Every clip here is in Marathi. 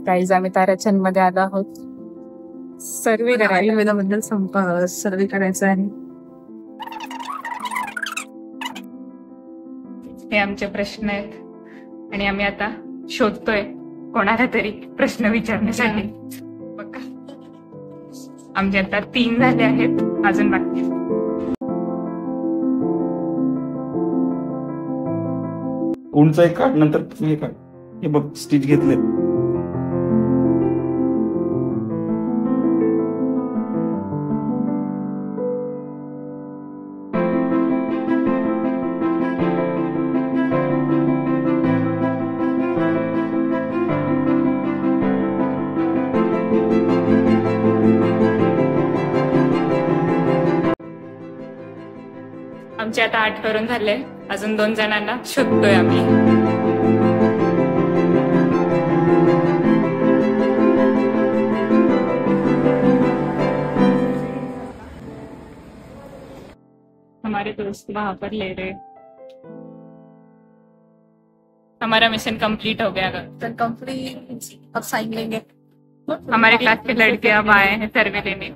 गाईज आम्ही ताराचंद मध्ये आलो आहोत सर्वे करायला. आयुर्वेदाबद्दल सर्वे करायचा आहे. हे आमचे प्रश्न आहेत आणि आम्ही आता शोधतोय कोणाला तरी प्रश्न विचारण्यासाठी. बघा आमचे आता 3 झाले आहेत, अजून बाकी. उंच एक काढ, नंतर हे काढ. हे बघ स्टिच घेतले. आमचे आता 8 करून झाले, अजून 2 जणांना शोधतोय आम्ही. हमारे दोस्त वहां पर ले रहे. हमारा मिशन कंप्लीट हो गया. तर कंप्लीट अब साइन लेंगे. हमारे क्लास के लड़के अब आए हैं सर्वे लेने.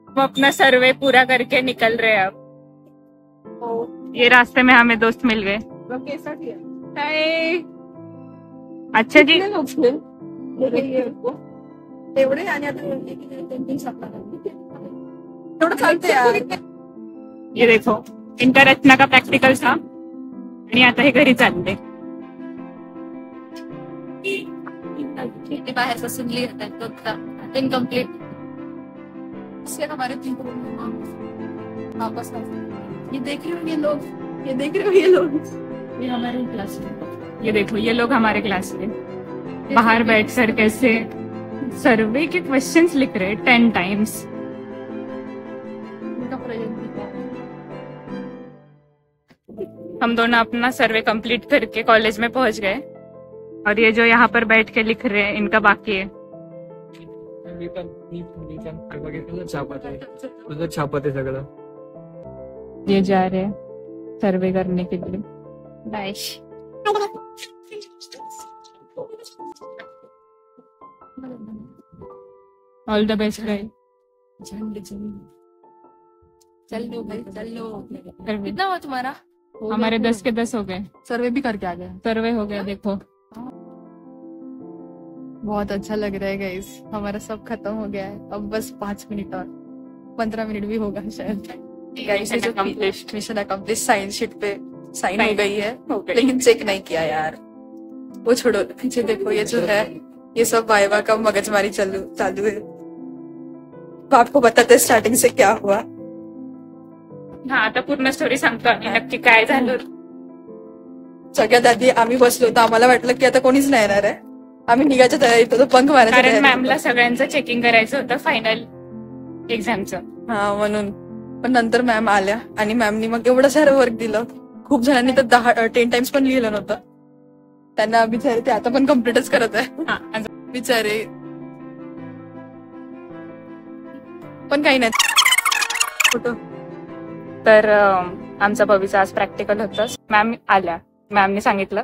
हम अपना सर्वे पूरा करके निकल रहे हैं अब. ये रास्ते में हमें दोस्त मिल गए. कैसा किया? अच्छा जी. एवढे आणि आता थोडं चालते यार. ये देखो इनका रचना का प्रैक्टिकल था आणि आता हे घरी चालले. बाहेर बसून लिहित इनकम्प्लीट से हमारे 3 वापस ये देख रहे हो ये लोग, ये देख रहे हो ये लोग, ये हमारे क्लास में. ये देखो ये लोग हमारे क्लास में बाहर बैठकर कैसे सर्वे के क्वेश्चंस लिख रहे 10 टाइम्स. हम दोनों अपना सर्वे कंप्लीट करके कॉलेज में पहुंच गए और ये जो यहाँ पर बैठ के लिख रहे हैं इनका बाकी है. छापत आहे सगळं. ये जा रहे हैं सर्वे करने के लिए. Nice. All the best guys. चल लो भाई चल लो. कितना हुआ तुम्हारा? हमारे 10 के 10 हो गए. सर्वे भी करके आ गए. सर्वे हो गया. देखो बहुत अच्छा लग रहा है गाइस. हमारा सब खत्म हो गया है. अब बस 5 मिनट और 15 मिनट भी होगा शायद. Guys mission accomplish. Science sheet पे साइन हो गई है लेकिन चेक नहीं किया यार. वो छोड़ो, पीछे देखो ये जो है ये सब वाइवा का मगजमारी चालू है. तो आपको बताते स्टार्टिंग से क्या हुआ. हा आता पूर्ण स्टोरी सांगतो आम्ही नक्की काय झालं. सगळ्यात आधी आम्ही बसलो तर आम्हाला वाटलं की आता कोणीच नाही येणार आहे. आम्ही निघायच्या तयारीत होतो, बंक मारायच्या कारण तयारीत मॅमला होतो. सगळ्यांचं चेकिंग करायचं होतं फायनल एक्झामचं. हा म्हणून. पण नंतर मॅम आल्या आणि मॅमनी मग एवढं सारं वर्क दिलं. खूप जणांनी तर 10 टाइम्स पण लिहिलं नव्हतं. त्यांना बिचारे ते आता पण कम्प्लीटच करत आहे बिचारे. पण काही नाही. फोटो तर आमचा भविष्य आज प्रॅक्टिकल होतं. मॅम आल्या, मॅमने सांगितलं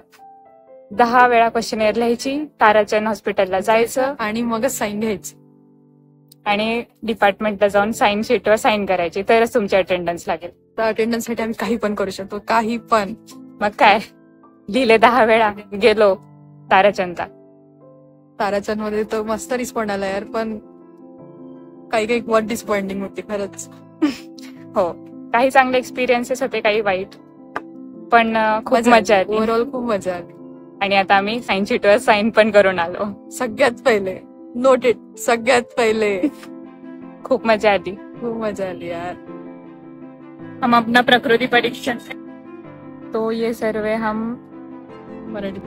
10 वेळा क्वेश्चनेअर लिहायची, ताराचंद हॉस्पिटलला जायचं आणि मगच साईन घ्यायची आणि डिपार्टमेंटला जाऊन साईन शीटवर साईन करायची, तरच तुमची अटेंडन्स लागेल. तर अटेंडन्स साठी आम्ही काही पण करू शकतो, काही पण. मग काय लिहिले 10 वेळा, गेलो ताराचंदला. ताराचंद मध्ये तर मस्त रिस्पॉन्ड आला यार, पण काही काही बहुत डिसपॉइंटिंग होती खरंच. हो, काही चांगले एक्सपिरियन्सेस होते, काही वाईट, पण खूप मजा आली. ओव्हरऑल खूप मजा आली. आणि आता आम्ही साईन शीटवर साईन पण करून आलो. सगळ्यात पहिले नोटेड, सगळ्यात पहिले. खूप मजा आली, खूप मजा आली यार. हम अपना प्रकृति परीक्षण तो ये सर्वे हम मराठी